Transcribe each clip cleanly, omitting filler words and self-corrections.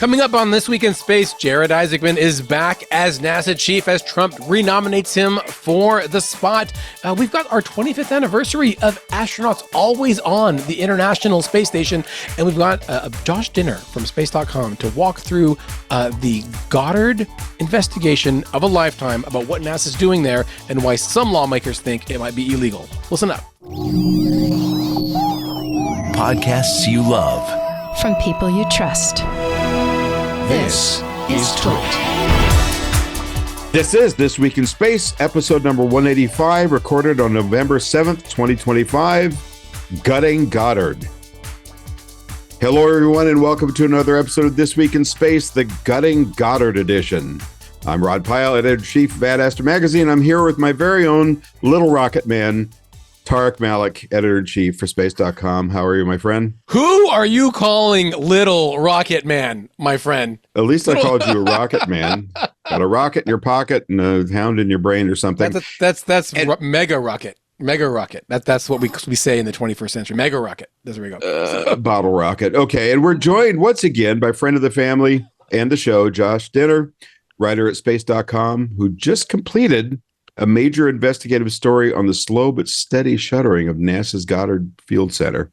Coming up on This Week in Space, Jared Isaacman is back as NASA chief as Trump renominates him for the spot. We've got our 25th anniversary of astronauts always on the International Space Station, and we've got Josh Dinner from Space.com to walk through the Goddard investigation of a lifetime about what NASA's doing there and why some lawmakers think it might be illegal. Listen up. Podcasts you love. From people you trust. This is Twit. This is This Week in Space, episode number 185, recorded on November 7th, 2025, Gutting Goddard. Hello, everyone, and welcome to another episode of This Week in Space, the Gutting Goddard edition. I'm Rod Pyle, editor-in-chief of Badaster Magazine. I'm here with my very own Little Rocket Man, Tarek Malik, editor-in-chief for Space.com. How are you, my friend? Who are you calling Little Rocket Man, my friend? At least I called you a rocket man. Got a rocket in your pocket and a hound in your brain or something. That's mega rocket. Mega rocket. That's what we say in the 21st century. Mega rocket. There we go. Bottle rocket. Okay, and we're joined once again by friend of the family and the show, Josh Dinner, writer at Space.com, who just completed a major investigative story on the slow but steady shuttering of NASA's Goddard Field Center.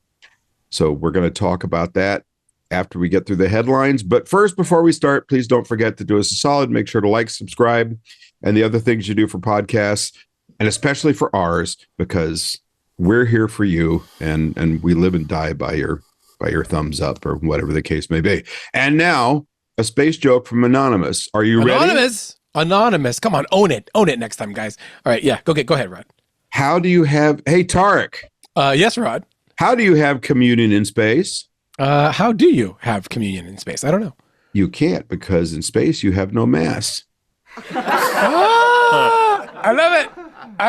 So we're going to talk about that after we get through the headlines. But first, before we start, please don't forget to do us a solid. Make sure to like, subscribe, and the other things you do for podcasts, and especially for ours, because we're here for you, and we live and die by your thumbs up or whatever the case may be. And now, a space joke from Anonymous. Are you ready? Anonymous. Come on, own it. Own it next time, guys. All right, yeah, go ahead, Rod. How do you have... Hey, Tarek. Yes, Rod. How do you have communion in space? How do you have communion in space? I don't know. You can't, because in space you have no mass. I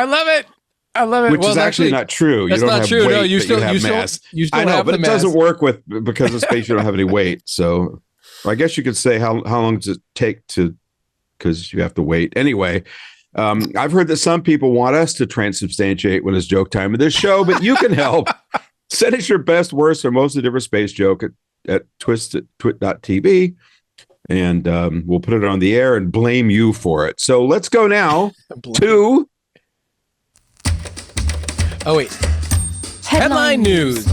love it. Which is actually not true. That's you don't not have true. Weight, No, you still have still mass. I know, have but the it mass. Doesn't work with because of space. You don't have any weight. So I guess you could say how long does it take to, because you have to wait anyway. I've heard that some people want us to transubstantiate when it's joke time of this show, but you can help. Send us your best, worst, or most different space joke at twit.tv, and we'll put it on the air and blame you for it. So let's go now to... Oh, wait. Headline news.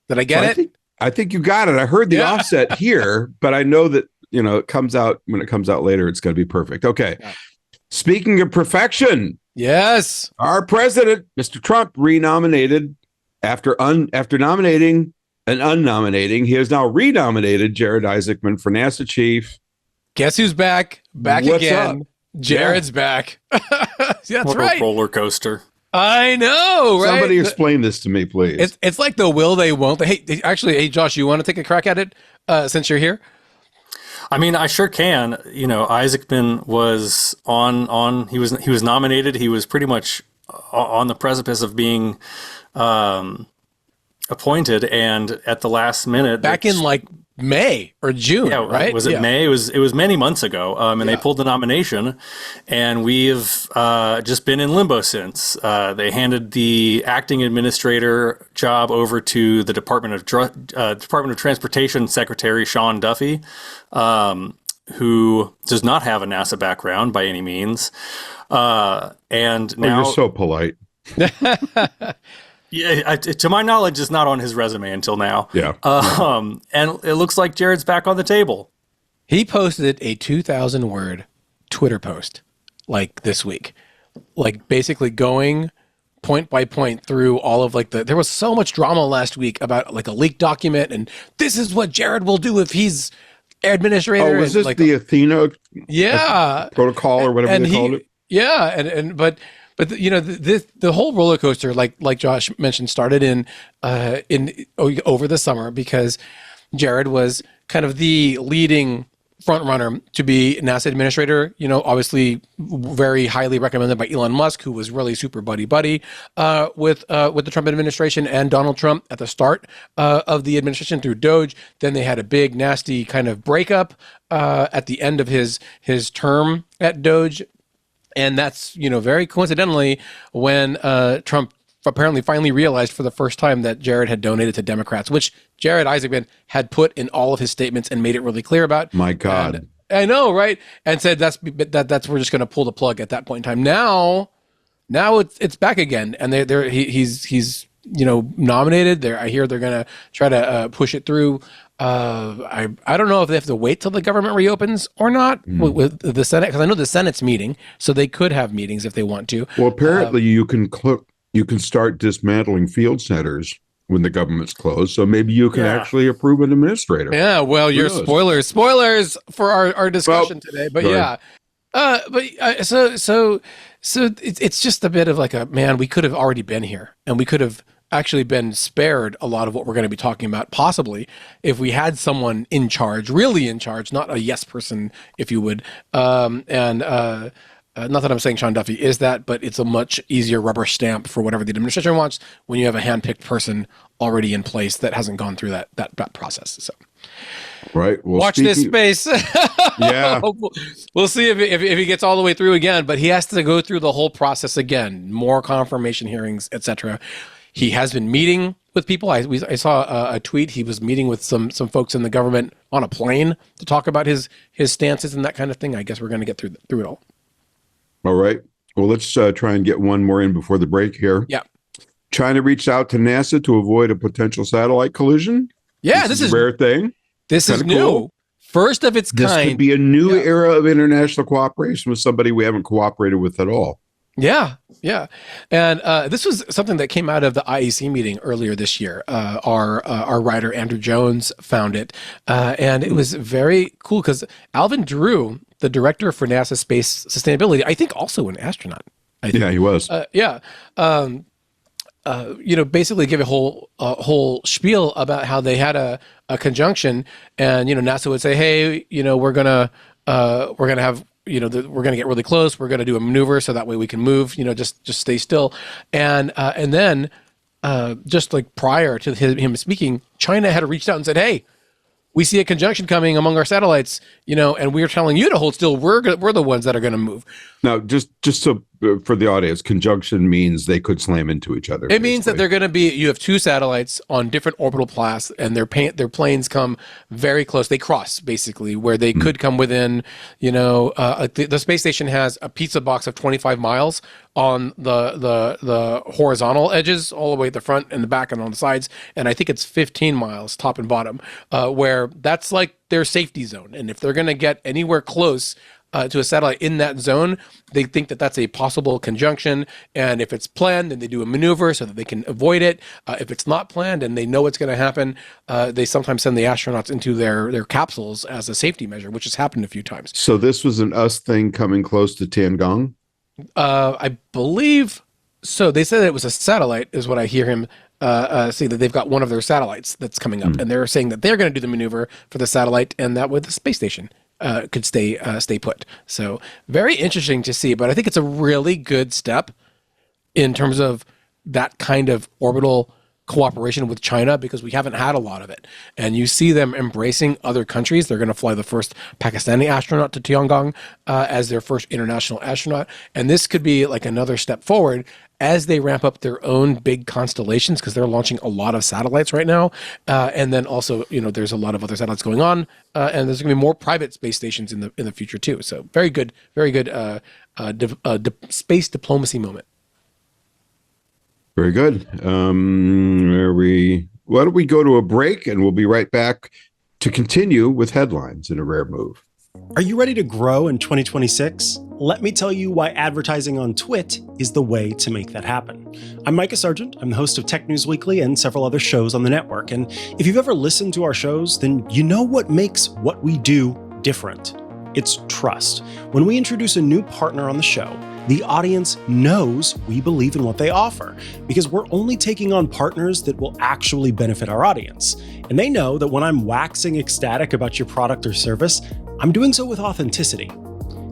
Did I get it? I think you got it. I heard the offset here, but I know that, it comes out when it comes out later, it's going to be perfect. Okay. Yeah. Speaking of perfection. Yes. Our president, Mr. Trump, renominated after nominating and unnominating. He has now renominated Jared Isaacman for NASA chief. Guess who's back? Back What's again. Up? Jared's back. That's what right. A roller coaster. I know, right? Somebody explain this to me, please. It's like the will they, won't they. Hey, Josh, you want to take a crack at it since you're here? I mean, I sure can. Isaacman was he was nominated. He was pretty much on the precipice of being appointed, and at the last minute, back in like May or June, right? Was it May? It was many months ago, and they pulled the nomination, and we've just been in limbo since. They handed the acting administrator job over to the Department of Transportation Secretary Sean Duffy, who does not have a NASA background by any means, and now you're so polite. Yeah, to my knowledge, it's not on his resume until now. Yeah. And it looks like Jared's back on the table. He posted a 2,000-word Twitter post like this week, like basically going point by point through all of there was so much drama last week about like a leaked document, and this is what Jared will do if he's administrator. Oh, was this the Athena protocol or whatever they called it? Yeah, but the whole roller coaster, like Josh mentioned, started in over the summer because Jared was kind of the leading front runner to be NASA administrator. Obviously very highly recommended by Elon Musk, who was really super buddy with the Trump administration and Donald Trump at the start of the administration through DOGE. Then they had a big nasty kind of breakup at the end of his term at DOGE. And that's, very coincidentally when Trump apparently finally realized for the first time that Jared had donated to Democrats, which Jared Isaacman had put in all of his statements and made it really clear about. My God. And I know, right? And said that's we're just going to pull the plug at that point in time. Now it's back again, and he's nominated. I hear they're going to try to push it through. I don't know if they have to wait till the government reopens or not with the Senate, because I know the Senate's meeting, so they could have meetings if they want to. Well, apparently you can start dismantling field centers when the government's closed, so maybe you can actually approve an administrator. Yeah, well, your spoilers for our discussion today, but sorry. So it's just a bit of like we could have already been here, and we could have actually been spared a lot of what we're going to be talking about, possibly, if we had someone in charge, really in charge, not a yes person, if you would. Not that I'm saying Sean Duffy is that, but it's a much easier rubber stamp for whatever the administration wants when you have a handpicked person already in place that hasn't gone through that process. So, right. Well, watch this space. Yeah. We'll see if he gets all the way through again, but he has to go through the whole process again, more confirmation hearings, etc. He has been meeting with people. I saw a tweet. He was meeting with some folks in the government on a plane to talk about his stances and that kind of thing. I guess we're going to get through it all. All right. Well, let's try and get one more in before the break here. Yeah. China reached out to NASA to avoid a potential satellite collision. Yeah, this is a rare thing. This is new. Cool. First of its kind. This could be a new era of international cooperation with somebody we haven't cooperated with at all. Yeah. And this was something that came out of the IEC meeting earlier this year. Our writer, Andrew Jones, found it. And it was very cool because Alvin Drew, the director for NASA Space Sustainability, I think also an astronaut. Yeah, he was. Basically give a whole spiel about how they had a conjunction, and NASA would say, hey, we're gonna have we're gonna get really close. We're gonna do a maneuver so that way we can move. Just stay still, and then just like prior to him speaking, China had reached out and said, hey, we see a conjunction coming among our satellites, and we're telling you to hold still. We're the ones that are going to move. Now, just so for the audience, conjunction means they could slam into each other. It means that they're going to be. You have two satellites on different orbital paths, and their planes come very close. They cross basically where they could come within. The space station has a pizza box of 25 miles on the horizontal edges, all the way at the front and the back and on the sides, and I think it's 15 miles top and bottom, where that's like their safety zone. And if they're going to get anywhere close to a satellite in that zone, they think that that's a possible conjunction. And if it's planned, then they do a maneuver so that they can avoid it. If it's not planned and they know what's going to happen, they sometimes send the astronauts into their capsules as a safety measure, which has happened a few times. So this was an us thing coming close to Tiangong? I believe so. They said it was a satellite, is what I hear him say, that they've got one of their satellites that's coming up, and they're saying that they're going to do the maneuver for the satellite, and that way the space station could stay put. So very interesting to see, but I think it's a really good step in terms of that kind of orbital cooperation with China, because we haven't had a lot of it. And you see them embracing other countries. They're going to fly the first Pakistani astronaut to Tiangong as their first international astronaut. And this could be like another step forward as they ramp up their own big constellations, because they're launching a lot of satellites right now. And then also, there's a lot of other satellites going on, and there's going to be more private space stations in the future too. So very good space diplomacy moment. Very good. Why don't we go to a break, and we'll be right back to continue with headlines in a rare move. Are you ready to grow in 2026? Let me tell you why advertising on Twit is the way to make that happen. I'm Micah Sargent. I'm the host of Tech News Weekly and several other shows on the network. And if you've ever listened to our shows, then you know what makes what we do different. It's trust. When we introduce a new partner on the show, the audience knows we believe in what they offer, because we're only taking on partners that will actually benefit our audience. And they know that when I'm waxing ecstatic about your product or service, I'm doing so with authenticity.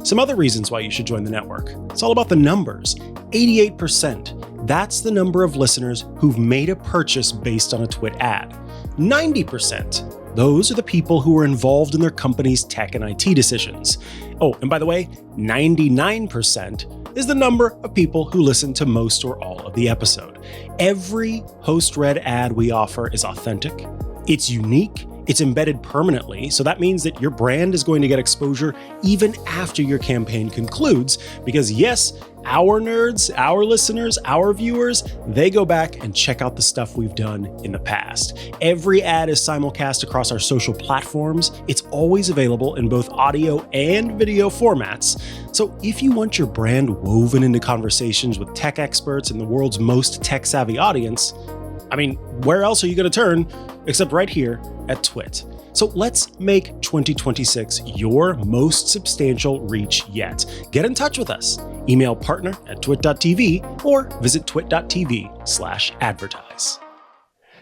Some other reasons why you should join the network. It's all about the numbers. 88%. That's the number of listeners who've made a purchase based on a Twit ad. 90%. Those are the people who are involved in their company's tech and IT decisions. Oh, and by the way, 99% is the number of people who listen to most or all of the episode. Every host-read ad we offer is authentic, it's unique, it's embedded permanently, so that means that your brand is going to get exposure even after your campaign concludes, because yes, our nerds, our listeners, our viewers, they go back and check out the stuff we've done in the past. Every ad is simulcast across our social platforms. It's always available in both audio and video formats. So if you want your brand woven into conversations with tech experts and the world's most tech-savvy audience, I mean, where else are you going to turn except right here at Twit? So let's make 2026 your most substantial reach yet. Get in touch with us. Email partner@twit.tv or visit twit.tv/advertise.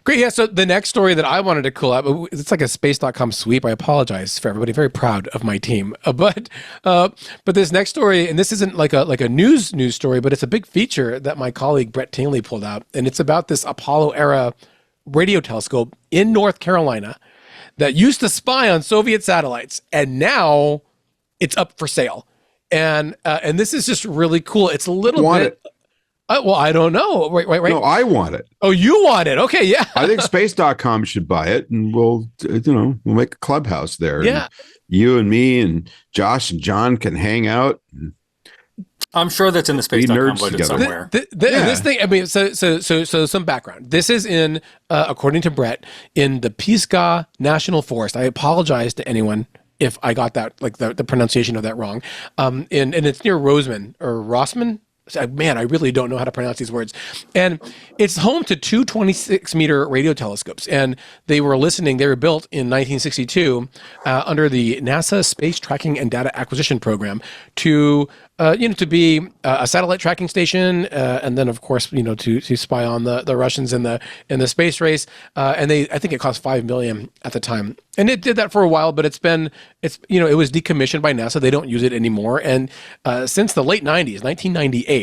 Great. Yeah. So the next story that I wanted to call out, it's like a space.com sweep. I apologize for everybody. Very proud of my team. But this next story, and this isn't like a news story, but it's a big feature that my colleague Brett Tingley pulled out. And it's about this Apollo era radio telescope in North Carolina that used to spy on Soviet satellites. And now it's up for sale. And this is just really cool. It's a little bit. Well, I don't know. Right. No, I want it. Oh, you want it? Okay, yeah. I think space.com should buy it, and we'll make a clubhouse there. Yeah. And you and me and Josh and John can hang out. I'm sure that's in the space.com budget somewhere. This thing, I mean, so some background. This is in, according to Brett, in the Pisgah National Forest. I apologize to anyone if I got that, like the pronunciation of that wrong. And it's near Roseman or Rossman. Man, I really don't know how to pronounce these words. And it's home to two 26-meter radio telescopes. And they were built in 1962 under the NASA Space Tracking and Data Acquisition Program to be a satellite tracking station, and then of course, to spy on the Russians in the space race. And I think it cost $5 million at the time. And it did that for a while, but it was decommissioned by NASA. They don't use it anymore. And since the late 90s, 1998,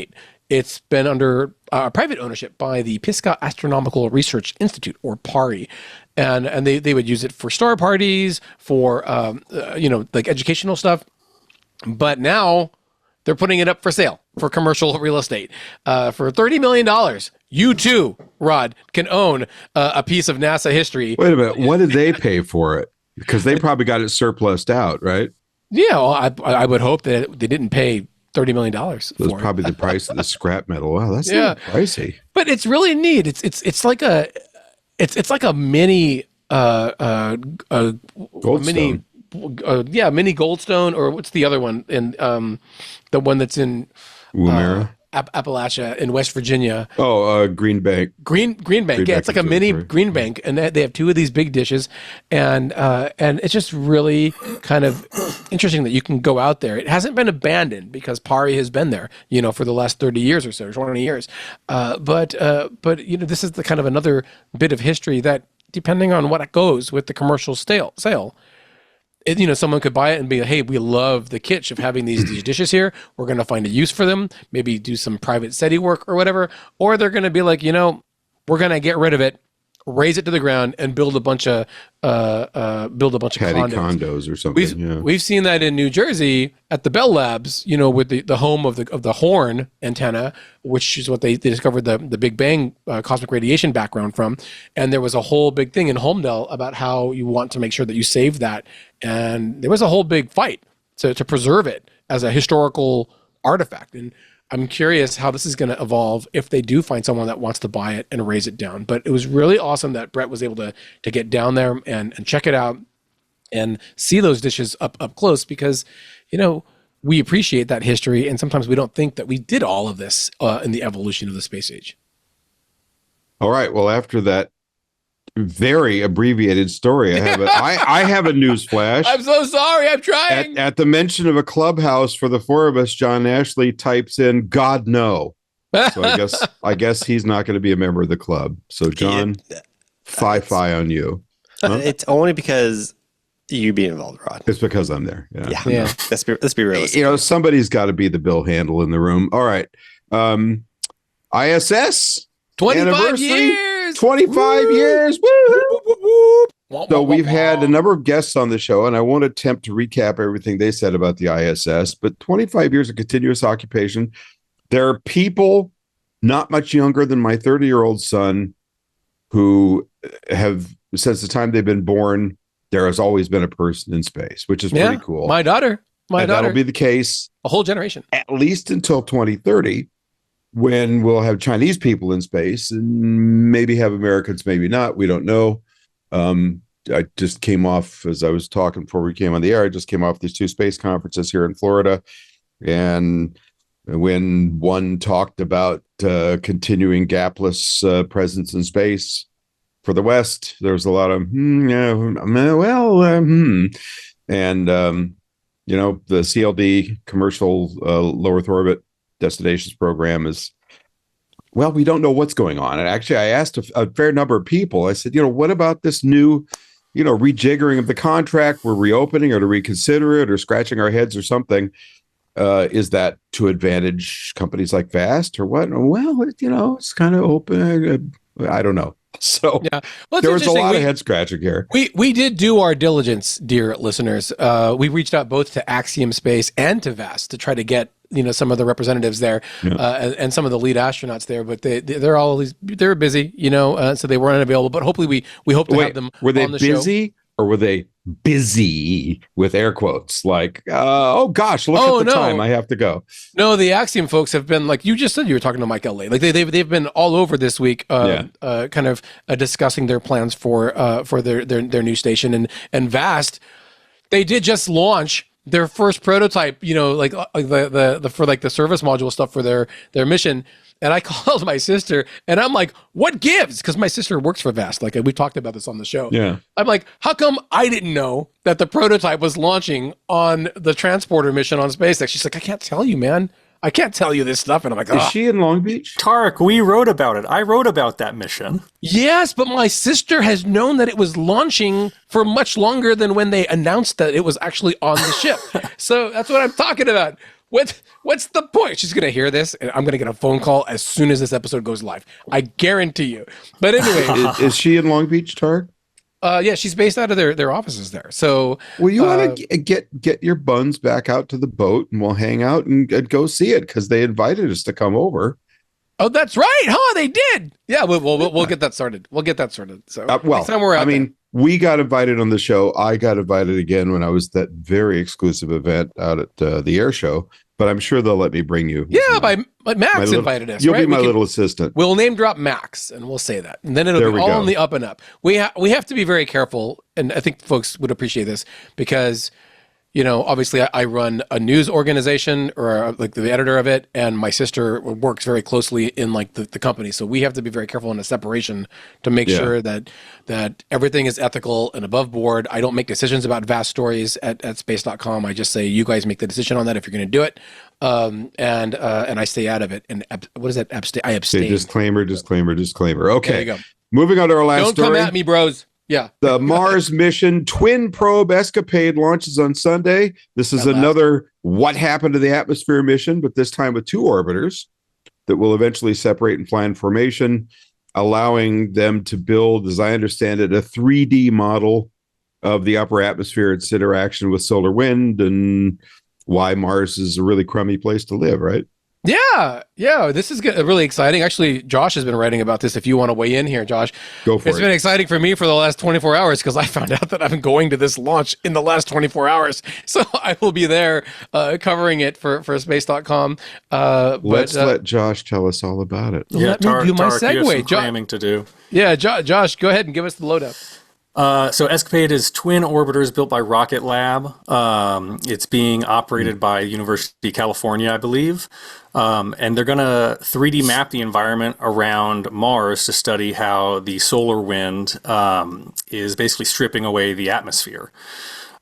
it's been under private ownership by the Pisgah Astronomical Research Institute, or PARI. And they would use it for star parties, for, like educational stuff. But now they're putting it up for sale for commercial real estate for $30 million. You too, Rod, can own a piece of NASA history. Wait a minute. What did they pay for it? Because they probably got it surplused out, right? Yeah, well, I would hope that they didn't pay $30 million for it. That's probably the price of the scrap metal. Wow, that's not pricey. But it's really neat. It's like a mini Goldstone. Mini Goldstone, or what's the other one? And the one that's in Woomera. Appalachia in West Virginia. Green Bank. Green Bank. Yeah, it's like a mini Green Bank, and they have two of these big dishes, and it's just really kind of interesting that you can go out there. It hasn't been abandoned because PARI has been there, for the last 30 years or so, 20 years. But this is the kind of another bit of history that, depending on what goes with the commercial sale. Someone could buy it and be like, hey, we love the kitsch of having these dishes here. We're going to find a use for them, maybe do some private SETI work or whatever. Or they're going to be like, we're going to get rid of it, raise it to the ground, and build a bunch of condos or something. We've seen that in New Jersey at the Bell Labs, with the home of the Horn antenna, which is what they discovered the Big Bang cosmic radiation background from. And there was a whole big thing in Holmdel about how you want to make sure that you save that. And there was a whole big fight to preserve it as a historical artifact. And I'm curious how this is going to evolve if they do find someone that wants to buy it and raise it down. But it was really awesome that Brett was able to get down there and check it out and see those dishes up close, because, we appreciate that history. And sometimes we don't think that we did all of this in the evolution of the space age. All right. Well, after that very abbreviated story, I have a news flash. I'm so sorry. I'm trying. At the mention of a clubhouse for the four of us, John Ashley types in "God no." So I guess he's not going to be a member of the club. So John, fi on you. Huh? It's only because you be involved, Rod. It's because I'm there. Yeah. Let's be realistic. Somebody's got to be the bill handle in the room. All right. ISS 25 years. 25 years. Woo! So we've had a number of guests on the show, and I won't attempt to recap everything they said about the ISS, but 25 years of continuous occupation. There are people not much younger than my 30-year-old son, who have, since the time they've been born, there has always been a person in space, which is pretty cool. My daughter. That'll be the case a whole generation, at least until 2030, when we'll have Chinese people in space and maybe have Americans, maybe not. We don't know. I just came off, as I was talking before we came on the air, I just came off these 2 space conferences here in Florida. And when one talked about continuing gapless presence in space for the West, there was a lot of, And, the CLD, Commercial Low Earth Orbit Destinations Program, is, well, we don't know what's going on. And actually, I asked a fair number of people, I said, what about this new, rejiggering of the contract? We're reopening, or to reconsider it, or scratching our heads or something. Is that to advantage companies like Vast or what? Well, it's kind of open. I don't know. So there was a lot of head scratching here. We did do our diligence, dear listeners. We reached out both to Axiom Space and to Vast to try to get some of the representatives there and some of the lead astronauts there, but they're busy, so they weren't available. But hopefully we hope to have them. Were they on the busy show. Or were they busy with air quotes? Like, oh gosh, look at the time, I have to go. No, the Axiom folks have been, like you just said, you were talking to Mike L.A. Like they've been all over this week, kind of discussing their plans for their new station, and Vast. They did just launch their first prototype, like the for like the service module stuff for their mission. And I called my sister and I'm like, what gives? Because my sister works for Vast. Like we talked about this on the show. Yeah. I'm like, how come I didn't know that the prototype was launching on the transporter mission on SpaceX? She's like, I can't tell you, man. I can't tell you this stuff. And I'm like, Is she in Long Beach? Tarek, we wrote about it. I wrote about that mission. Yes, but my sister has known that it was launching for much longer than when they announced that it was actually on the ship. So that's what I'm talking about. What's the point? She's going to hear this, and I'm going to get a phone call as soon as this episode goes live. I guarantee you. But anyway. Is she in Long Beach, Tarek? Yeah, she's based out of their offices there. So, well, you want to get your buns back out to the boat, and we'll hang out and go see it, because they invited us to come over. Oh, that's right, huh? They did. Yeah, we'll get that started. We'll get that started. So, we got invited on the show. I got invited again when I was that very exclusive event out at the air show. But I'm sure they'll let me bring you. Yeah, Max invited us. You'll be my little assistant. We'll name drop Max, and we'll say that, and then it'll be all on the up and up. We have to be very careful, and I think folks would appreciate this, because obviously I run a news organization, or like the editor of it, and my sister works very closely in like the company. So we have to be very careful in the separation to make sure that everything is ethical and above board. I don't make decisions about Vast stories at space.com. I just say, you guys make the decision on that if you're going to do it. And I stay out of it. And what is that? I abstain. Disclaimer. Okay. There you go. Moving on to our last story. Don't come at me, bros. Yeah. The Mars mission twin probe escapade launches on Sunday. This is another what happened to the atmosphere mission, but this time with 2 orbiters that will eventually separate and fly in formation, allowing them to build, as I understand it, a 3D model of the upper atmosphere, its interaction with solar wind, and why Mars is a really crummy place to live, right? Yeah. This is really exciting. Actually, Josh has been writing about this. If you want to weigh in here, Josh. Go for it. It's been exciting for me for the last 24 hours, because I found out that I'm going to this launch in the last 24 hours. So I will be there covering it for space.com. Let's let Josh tell us all about it. Let me do my segue. You have some cramming to do. Yeah, Josh, go ahead and give us the load up. So Escapade is twin orbiters built by Rocket Lab. It's being operated by University of California, I believe. And they're going to 3D map the environment around Mars to study how the solar wind is basically stripping away the atmosphere.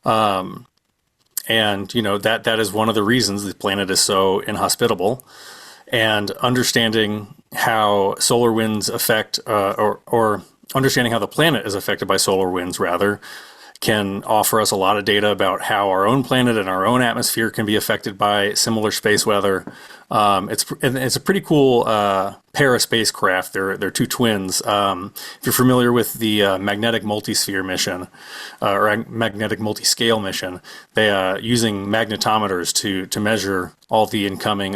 And, that is one of the reasons the planet is so inhospitable. And understanding how solar winds affect, or understanding how the planet is affected by solar winds, rather, can offer us a lot of data about how our own planet and our own atmosphere can be affected by similar space weather. It's a pretty cool pair of spacecraft. They're 2 twins. If you're familiar with the magnetic multisphere mission, or magnetic multiscale mission, they using magnetometers to measure all the incoming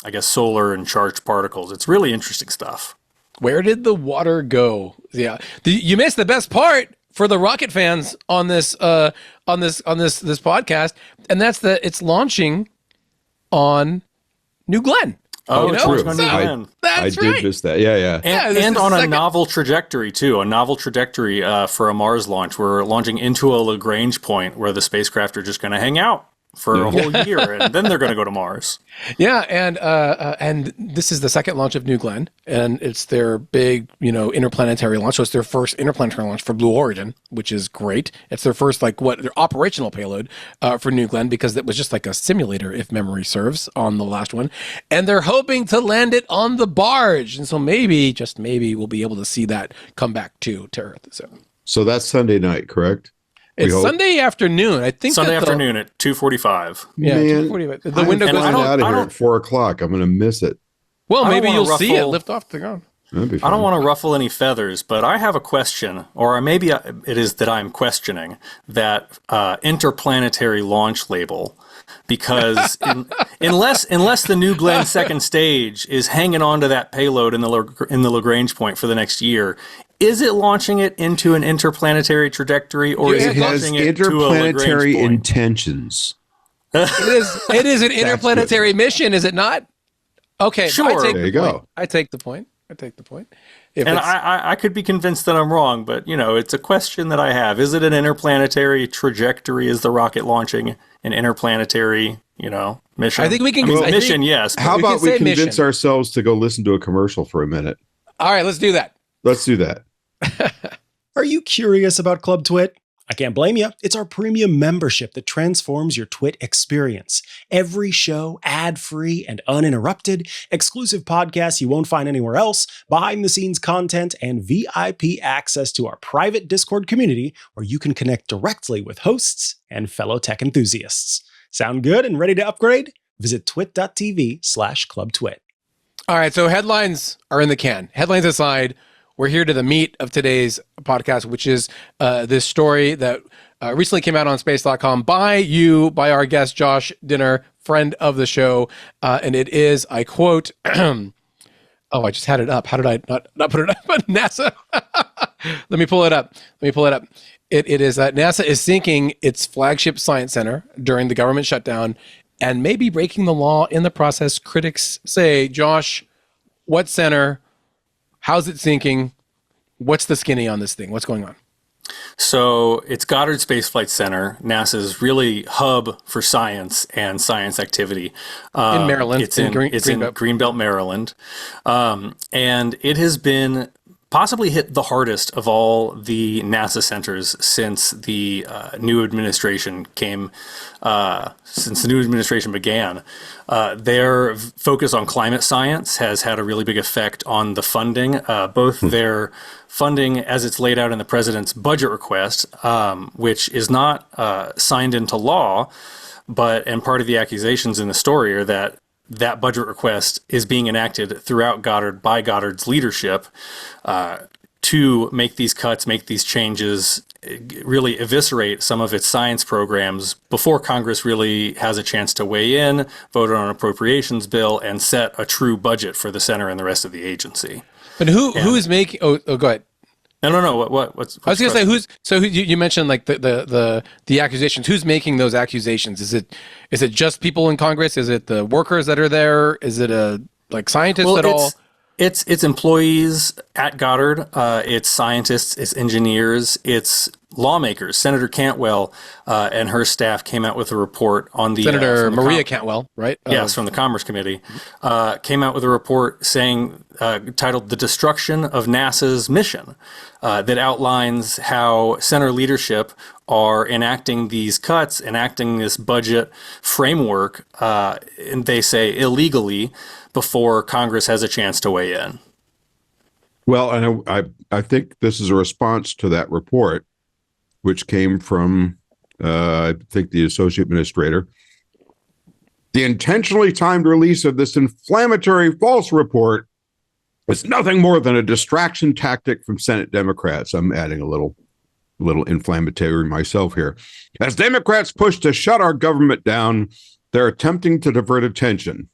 I guess, solar and charged particles. It's really interesting stuff. Where did the water go? Yeah, you missed the best part for the rocket fans on this podcast, and that's that it's launching on New Glenn. Oh, true. New Glenn. That's I right. did miss that. Yeah. And on a novel trajectory, too. A novel trajectory for a Mars launch. We're launching into a Lagrange point where the spacecraft are just going to hang out for a whole year, and then they're going to go to Mars. Yeah, and this is the second launch of New Glenn, and it's their big, interplanetary launch. So it's their first interplanetary launch for Blue Origin, which is great. It's their first, their operational payload for New Glenn, because it was just like a simulator, if memory serves, on the last one. And they're hoping to land it on the barge, and so maybe, just maybe, we'll be able to see that come back to Earth. So that's Sunday night, correct? It's Sunday afternoon. I think Sunday afternoon at 2:45. Yeah, Man, 2:45. The window I'm goes flying out. out of here at 4:00. I'm going to miss it. Well, I don't maybe wanna you'll see it ruffle- lift off the ground. That'd be I fun. don't want to ruffle any feathers, but I have a question, or maybe it is that I'm questioning that interplanetary launch label, because unless the New Glenn second stage is hanging on to that payload in the Lagrange point for the next year, is it launching it into an interplanetary trajectory, or is It it has launching it to a interplanetary Lagrange point? intentions. It is an interplanetary mission, is it not? Okay, Sure. I take There the you go. point. I take the point. If And it's- I could be convinced that I'm wrong, but it's a question that I have. Is it an interplanetary trajectory? Is the rocket launching an interplanetary, mission? I think we can- mission, yes. How we can about we say convince mission. ourselves to go listen to a commercial for a minute? all right, let's do that. Let's do that. Are you curious about Club Twit? I can't blame you. It's our premium membership that transforms your Twit experience. Every show ad-free and uninterrupted, exclusive podcasts you won't find anywhere else, behind-the-scenes content, and VIP access to our private Discord community where you can connect directly with hosts and fellow tech enthusiasts. Sound good and ready to upgrade? Visit twit.tv/clubtwit. All right, so headlines are in the can. Headlines aside, we're here to the meat of today's podcast, which is this story that recently came out on space.com by our guest, Josh Dinner, friend of the show. And it is, I quote, oh, I just had it up. How did I not put it up? NASA. Let me pull it up. It is that NASA is sinking its flagship science center during the government shutdown and maybe breaking the law in the process. Critics say, Josh, what center? How's it sinking? What's the skinny on this thing? What's going on? So it's Goddard Space Flight Center, NASA's really hub for science and science activity. In Maryland. It's in Greenbelt, Maryland. And it has been possibly hit the hardest of all the NASA centers since the new administration began. Their focus on climate science has had a really big effect on the funding, both their funding as it's laid out in the president's budget request, which is not signed into law, and part of the accusations in the story are that budget request is being enacted throughout Goddard by Goddard's leadership to make these cuts, make these changes, really eviscerate some of its science programs before Congress really has a chance to weigh in, vote on an appropriations bill, and set a true budget for the center and the rest of the agency. But who is making? Oh, go ahead. No. What's I was going to say you mentioned like the accusations. Who's making those accusations? Is it just people in Congress? Is it the workers that are there? Is it scientists at all? It's employees at Goddard. It's scientists. It's engineers. It's lawmakers. Senator Cantwell and her staff came out with a report on the Senator Maria Cantwell, right? Yes, from the Commerce Committee, came out with a report saying, titled "The Destruction of NASA's Mission," that outlines how center leadership are enacting these cuts, enacting this budget framework, and they say illegally, before Congress has a chance to weigh in. Well, I think this is a response to that report, which came from, I think, the associate administrator. The intentionally timed release of this inflammatory false report is nothing more than a distraction tactic from Senate Democrats. I'm adding a little inflammatory myself here. As Democrats push to shut our government down, they're attempting to divert attention.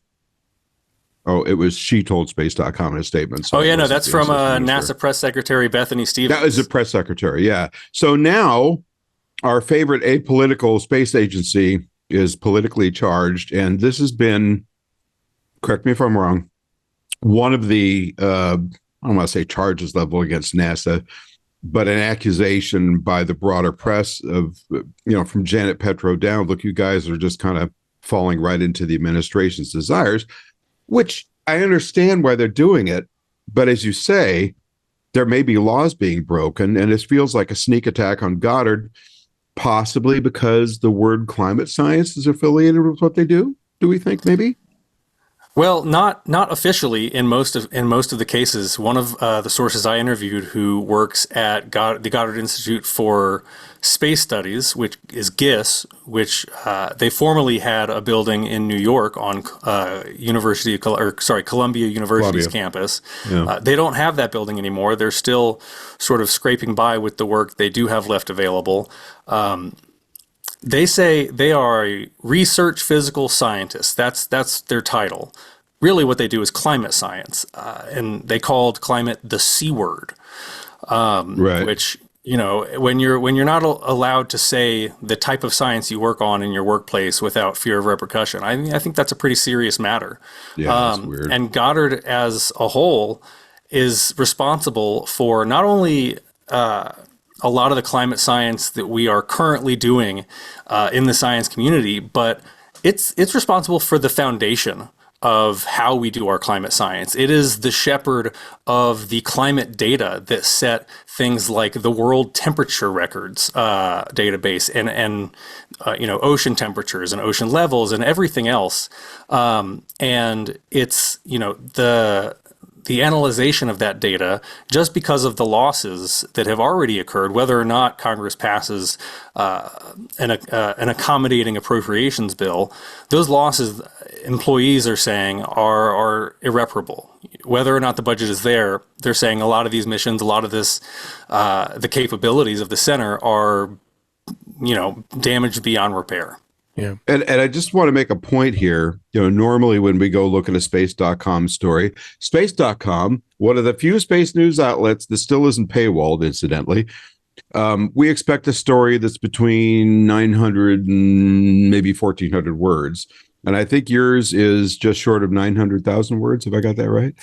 Oh, it was she told space.com in a statement. So oh, yeah, no, wasn't that's the from assistant minister. NASA Press Secretary Bethany Stevens. That was the press secretary, yeah. So now our favorite apolitical space agency is politically charged, and this has been, correct me if I'm wrong, one of the, I don't want to say charges level against NASA, but an accusation by the broader press of, from Janet Petro down, look, you guys are just kind of falling right into the administration's desires, which I understand why they're doing it. But as you say, there may be laws being broken, and this feels like a sneak attack on Goddard, possibly because the word climate science is affiliated with what they do. Do we think maybe? Well, not officially in most of the cases. One of the sources I interviewed, who works at the Goddard Institute for Space Studies, which is GISS, which they formerly had a building in New York on Columbia University's campus. Yeah. They don't have that building anymore. They're still sort of scraping by with the work they do have left available. They say they are a research physical scientist. That's their title. Really what they do is climate science. And they called climate the C word. Right. Which, when you're not allowed to say the type of science you work on in your workplace without fear of repercussion, I think that's a pretty serious matter. Yeah, that's weird. And Goddard as a whole is responsible for not only a lot of the climate science that we are currently doing in the science community, but it's responsible for the foundation of how we do our climate science. It is the shepherd of the climate data that set things like the world temperature records database and ocean temperatures and ocean levels and everything else. And it's, the analyzation of that data, just because of the losses that have already occurred, whether or not Congress passes an accommodating appropriations bill, those losses, employees are saying, are irreparable. Whether or not the budget is there, they're saying a lot of these missions, a lot of this, the capabilities of the center are, damaged beyond repair. Yeah. And I just want to make a point here. Normally when we go look at a space.com story, space.com, one of the few space news outlets that still isn't paywalled, incidentally, we expect a story that's between 900 and maybe 1,400 words. And I think yours is just short of 900,000 words. Have I got that right?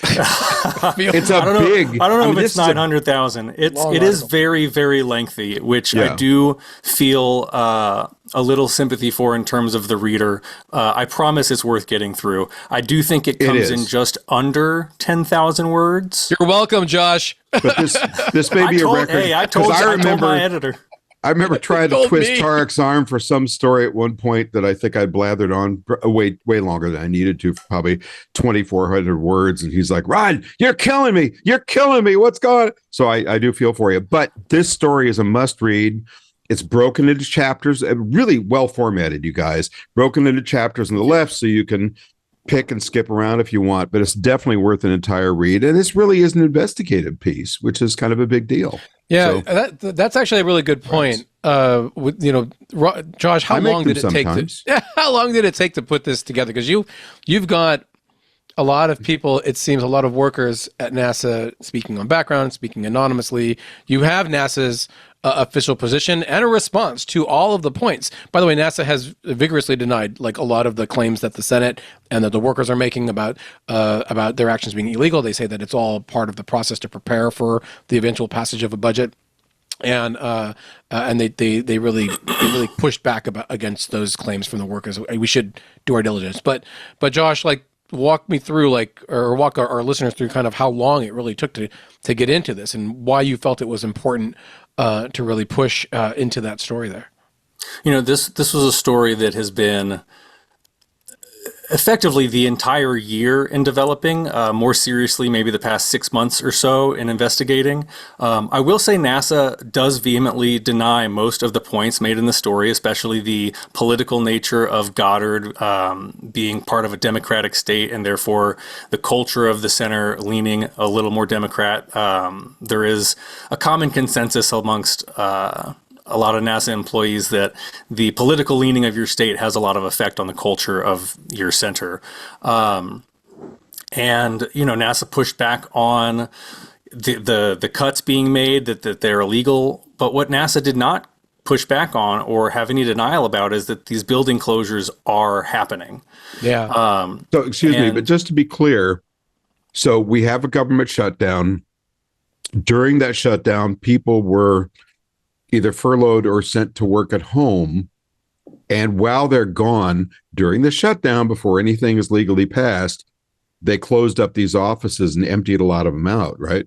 It's a big. I don't know if it's 900,000. It is very, very lengthy, which I do feel a little sympathy for in terms of the reader. I promise it's worth getting through. I do think it comes in just under 10,000 words. You're welcome, Josh. But this may be a record. Hey, I told my editor. I remember trying to twist Tarek's arm for some story at one point that I think I blathered on way longer than I needed to, for probably 2,400 words. And he's like, Rod, you're killing me. You're killing me. What's going on? So I do feel for you. But this story is a must read. It's broken into chapters, really well formatted, you guys. Broken into chapters on the left so you can pick and skip around if you want, but it's definitely worth an entire read. And this really is an investigative piece, which is kind of a big deal. Yeah, so, that's actually a really good point. Josh, how long did it take? How long did it take to put this together? Because you've got a lot of people. It seems a lot of workers at NASA speaking on background, speaking anonymously. You have NASA's official position and a response to all of the points. By the way, NASA has vigorously denied like a lot of the claims that the Senate and that the workers are making about their actions being illegal. They say that it's all part of the process to prepare for the eventual passage of a budget. And they really pushed back against those claims from the workers. We should do our diligence. But Josh, like, walk me through, or walk our listeners through kind of how long it really took to get into this and why you felt it was important to really push into that story there. This was a story that has been effectively the entire year in developing, more seriously maybe the past 6 months or so in investigating. I will say NASA does vehemently deny most of the points made in the story, especially the political nature of Goddard being part of a Democratic state and therefore the culture of the center leaning a little more Democrat. There is a common consensus amongst a lot of NASA employees that the political leaning of your state has a lot of effect on the culture of your center. and NASA pushed back on the cuts being made, that they're illegal. But what NASA did not push back on or have any denial about is that these building closures are happening. Yeah. So excuse me, but just to be clear, so we have a government shutdown. During that shutdown, people were either furloughed or sent to work at home. And while they're gone during the shutdown, before anything is legally passed, they closed up these offices and emptied a lot of them out, right?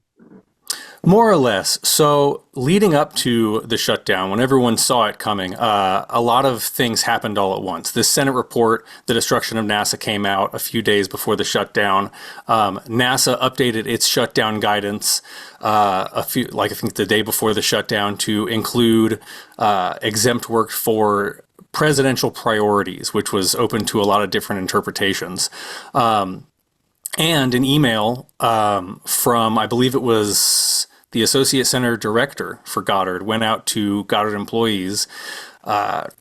More or less. So leading up to the shutdown, when everyone saw it coming, a lot of things happened all at once. The Senate report, The Destruction of NASA, came out a few days before the shutdown. NASA updated its shutdown guidance I think the day before the shutdown to include exempt work for presidential priorities, which was open to a lot of different interpretations. And an email from, I believe it was the Associate Center Director for Goddard, went out to Goddard employees,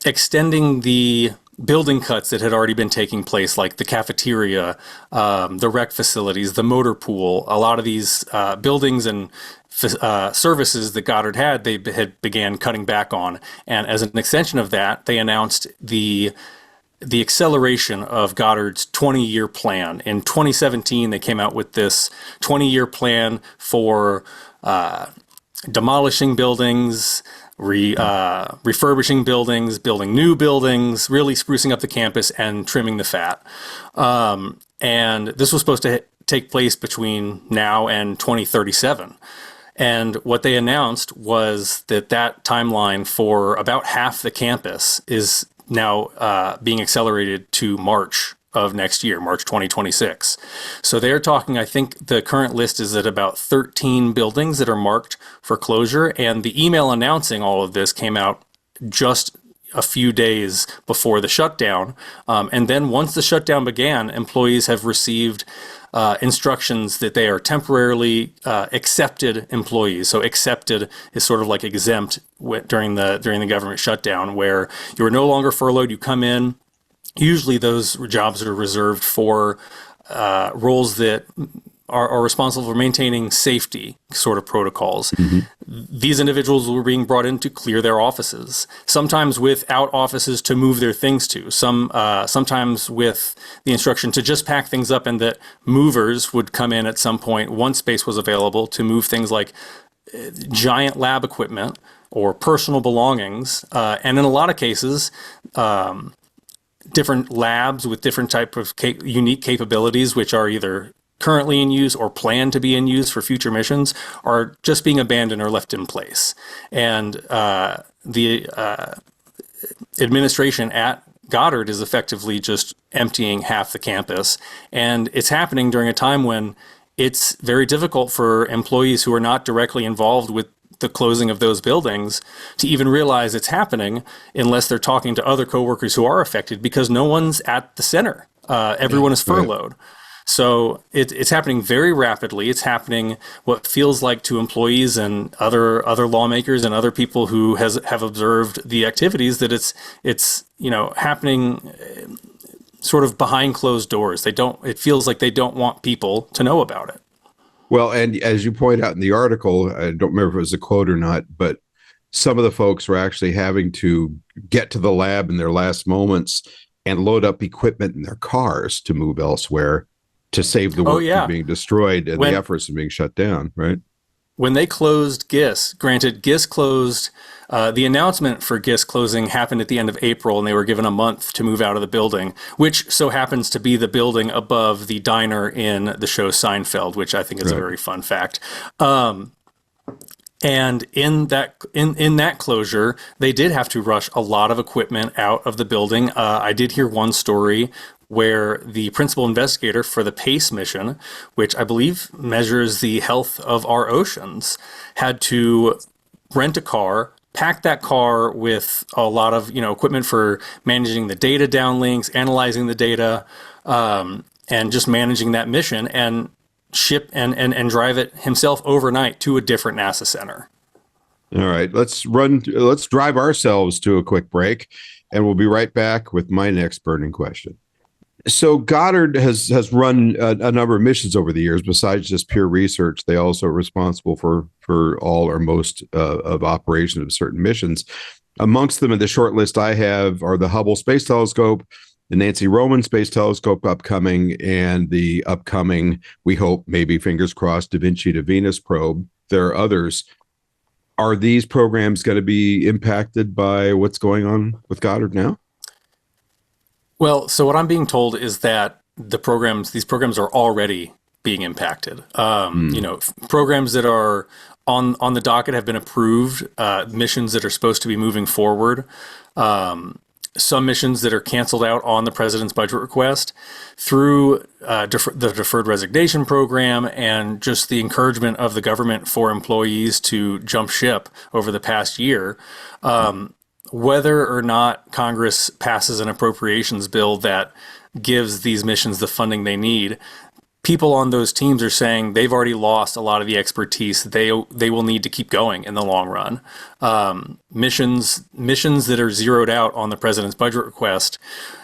extending the building cuts that had already been taking place, like the cafeteria, the rec facilities, the motor pool. A lot of these buildings and services that Goddard had, they had began cutting back on. And as an extension of that, they announced the acceleration of Goddard's 20-year plan. In 2017, they came out with this 20-year plan for demolishing buildings, refurbishing buildings, building new buildings, really sprucing up the campus and trimming the fat. And this was supposed to take place between now and 2037. And what they announced was that timeline for about half the campus is now being accelerated to March of next year, March 2026. So they're talking, I think the current list is at about 13 buildings that are marked for closure. And the email announcing all of this came out just a few days before the shutdown. And then once the shutdown began, employees have received instructions that they are temporarily accepted employees. So accepted is sort of like exempt during the government shutdown, where you are no longer furloughed. You come in. Usually those jobs are reserved for roles that are responsible for maintaining safety sort of protocols. Mm-hmm. These individuals were being brought in to clear their offices, sometimes without offices to move their things to, sometimes with the instruction to just pack things up, and that movers would come in at some point once space was available to move things like giant lab equipment or personal belongings. And in a lot of cases, different labs with different type of unique capabilities, which are either currently in use or plan to be in use for future missions, are just being abandoned or left in place. And the administration at Goddard is effectively just emptying half the campus. And it's happening during a time when it's very difficult for employees who are not directly involved with the closing of those buildings to even realize it's happening unless they're talking to other coworkers who are affected, because no one's at the center. Everyone is furloughed. Right. So it's happening very rapidly. It's happening what feels like to employees and other lawmakers and other people who have observed the activities, that it's happening sort of behind closed doors. It feels like they don't want people to know about it. Well, and as you point out in the article, I don't remember if it was a quote or not, but some of the folks were actually having to get to the lab in their last moments and load up equipment in their cars to move elsewhere to save the work from being destroyed and the efforts of being shut down, right? When they closed GIS, granted, GIS closed, the announcement for GIS closing happened at the end of April, and they were given a month to move out of the building, which so happens to be the building above the diner in the show Seinfeld, which I think is a very fun fact. And in that closure, they did have to rush a lot of equipment out of the building. I did hear one story where the principal investigator for the PACE mission, which I believe measures the health of our oceans, had to rent a car, pack that car with a lot of equipment for managing the data downlinks, analyzing the data, and just managing that mission, and ship and drive it himself overnight to a different NASA center. All right, let's drive ourselves to a quick break, and we'll be right back with my next burning question. So Goddard has run a number of missions over the years. Besides just pure research, they also are responsible for all or most of operations of certain missions. Amongst them, in the short list I have are the Hubble Space Telescope, the Nancy Roman Space Telescope upcoming, and the upcoming, we hope, maybe fingers crossed, Da Vinci to Venus probe. There are others. Are these programs going to be impacted by what's going on with Goddard now? Well, so what I'm being told is that these programs are already being impacted. Programs that are on the docket have been approved, missions that are supposed to be moving forward, some missions that are canceled out on the president's budget request through the deferred resignation program and just the encouragement of the government for employees to jump ship over the past year. Whether or not Congress passes an appropriations bill that gives these missions the funding they need, people on those teams are saying they've already lost a lot of the expertise they will need to keep going in the long run. Missions that are zeroed out on the president's budget request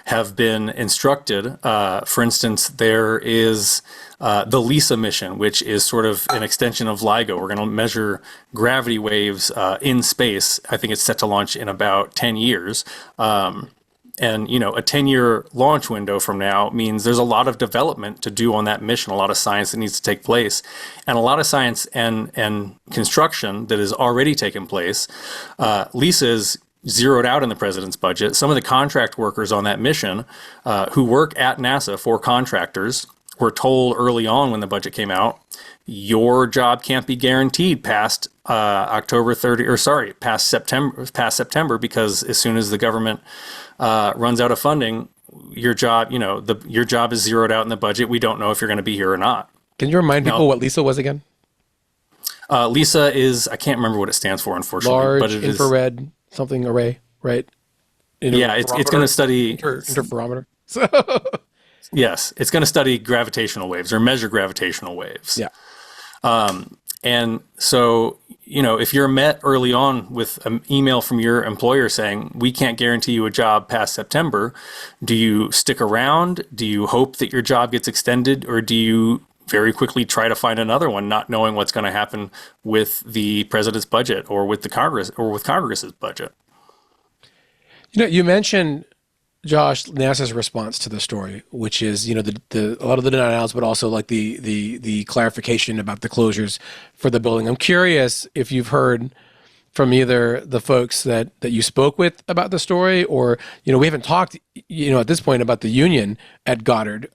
have been instructed. For instance, there is the LISA mission, which is sort of an extension of LIGO. We're going to measure gravity waves in space. I think it's set to launch in about 10 years. And, a 10-year launch window from now means there's a lot of development to do on that mission, a lot of science that needs to take place, and a lot of science and construction that has already taken place. LISA is zeroed out in the president's budget. Some of the contract workers on that mission who work at NASA for contractors were told early on when the budget came out, your job can't be guaranteed past past September, because as soon as the government runs out of funding, your job is zeroed out in the budget. We don't know if you're going to be here or not. Can you remind people what LISA was again? LISA is, I can't remember what it stands for, unfortunately. Large but it infrared is, something array, right? Yeah, it's going to study interferometer. Yes, it's going to study gravitational waves or measure gravitational waves. Yeah. And so, if you're met early on with an email from your employer saying, we can't guarantee you a job past September, do you stick around? Do you hope that your job gets extended? Or do you very quickly try to find another one, not knowing what's going to happen with the president's budget or with the Congress or with Congress's budget? You mentioned, Josh, NASA's response to the story, which is, a lot of the denials, but also like the clarification about the closures for the building. I'm curious if you've heard from either the folks that you spoke with about the story, or, we haven't talked, at this point about the union at Goddard,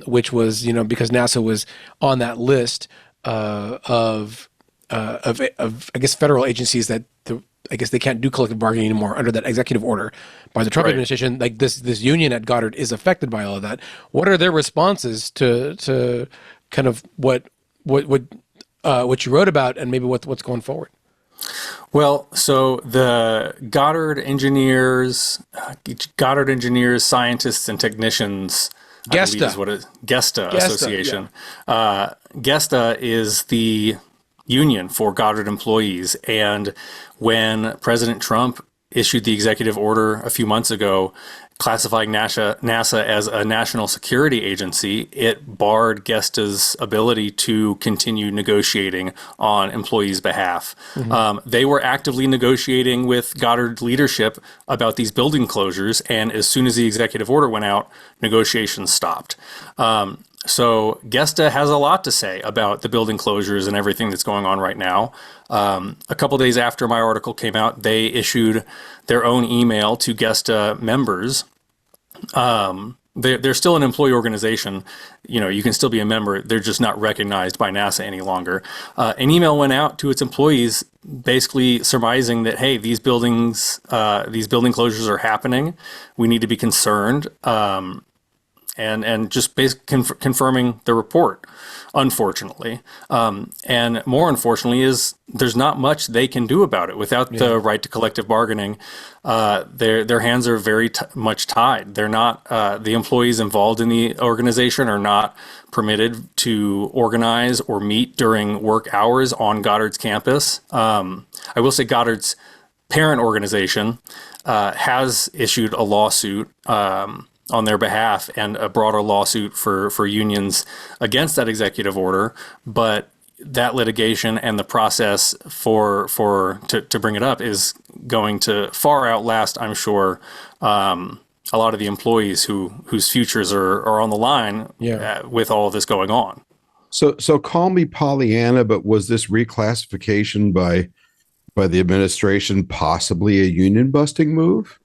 which was, because NASA was on that list of I guess federal agencies that I guess they can't do collective bargaining anymore under that executive order by the Trump administration. Like this union at Goddard is affected by all of that. What are their responses to kind of what you wrote about, and maybe what's going forward? Well, so the Goddard engineers, scientists, and technicians, GESTA Association. Yeah. GESTA is the union for Goddard employees. And when President Trump issued the executive order a few months ago classifying NASA as a national security agency, it barred GESTA's ability to continue negotiating on employees' behalf. Mm-hmm. They were actively negotiating with Goddard leadership about these building closures, and as soon as the executive order went out, negotiations stopped. So GESTA has a lot to say about the building closures and everything that's going on right now. A couple days after my article came out, they issued their own email to GESTA members. They're still an employee organization. You can still be a member. They're just not recognized by NASA any longer. An email went out to its employees basically surmising that, hey, these building closures are happening. We need to be concerned. And just confirming the report, unfortunately. And more unfortunately is there's not much they can do about it. Without the right to collective bargaining, their hands are very much tied. They're not, the employees involved in the organization are not permitted to organize or meet during work hours on Goddard's campus. I will say Goddard's parent organization has issued a lawsuit on their behalf and a broader lawsuit for unions against that executive order. But that litigation and the process to bring it up is going to far outlast, I'm sure, a lot of the employees whose futures are on the line with all of this going on. So call me Pollyanna, but was this reclassification by the administration possibly a union busting move?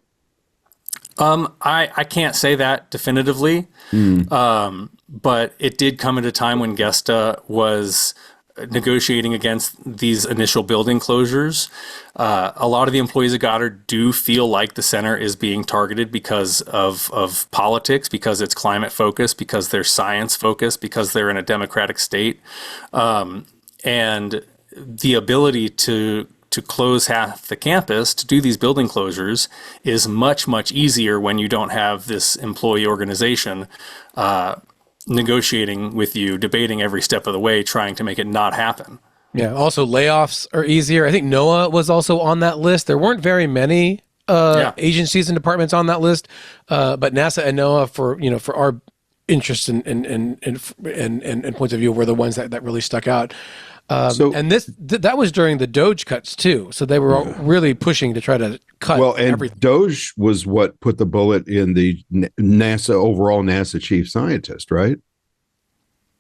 I can't say that definitively, but it did come at a time when Gesta was negotiating against these initial building closures. A lot of the employees at Goddard do feel like the center is being targeted because of politics, because it's climate focused, because they're science focused, because they're in a democratic state. And the ability to close half the campus, to do these building closures, is much, much easier when you don't have this employee organization negotiating with you, debating every step of the way, trying to make it not happen. Yeah. Also, layoffs are easier. I think NOAA was also on that list. There weren't very many agencies and departments on that list, but NASA and NOAA, for our interest and points of view, were the ones that really stuck out. And that was during the DOGE cuts too. So they were really pushing to try to cut everything. DOGE was what put the bullet in the NASA chief scientist, right?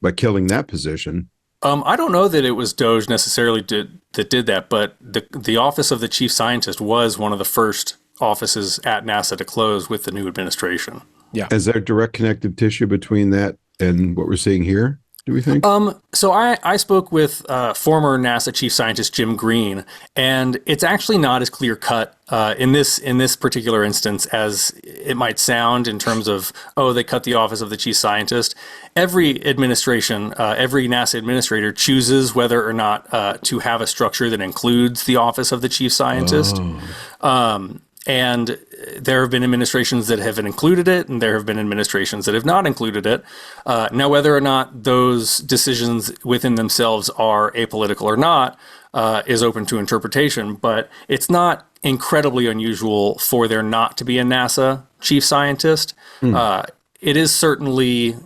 By killing that position. I don't know that it was DOGE necessarily did that, but the office of the chief scientist was one of the first offices at NASA to close with the new administration. Yeah. Is there direct connective tissue between that and what we're seeing here, do we think? So I spoke with former NASA chief scientist Jim Green, and it's actually not as clear cut in this particular instance as it might sound in terms of, they cut the office of the chief scientist. Every administration, every NASA administrator chooses whether or not to have a structure that includes the office of the chief scientist. And there have been administrations that have included it, and there have been administrations that have not included it. Now, whether or not those decisions within themselves are apolitical or not is open to interpretation, but it's not incredibly unusual for there not to be a NASA chief scientist. It is certainly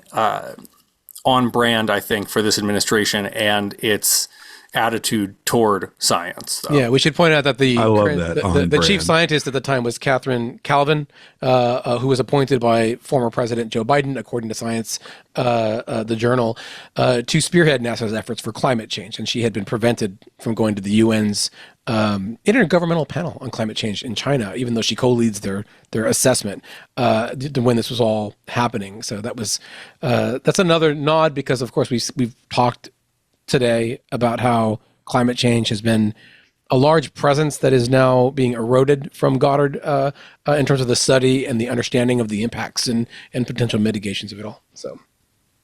on brand, I think, for this administration and its attitude toward science, though. Yeah, we should point out that the chief brand. scientist at the time was Catherine Calvin, who was appointed by former President Joe Biden, according to Science, the Journal, to spearhead NASA's efforts for climate change. And she had been prevented from going to the UN's intergovernmental panel on climate change in China, even though she co-leads their assessment when this was all happening. So that's another nod, because of course we've talked today about how climate change has been a large presence that is now being eroded from Goddard in terms of the study and the understanding of the impacts and potential mitigations of it all. So,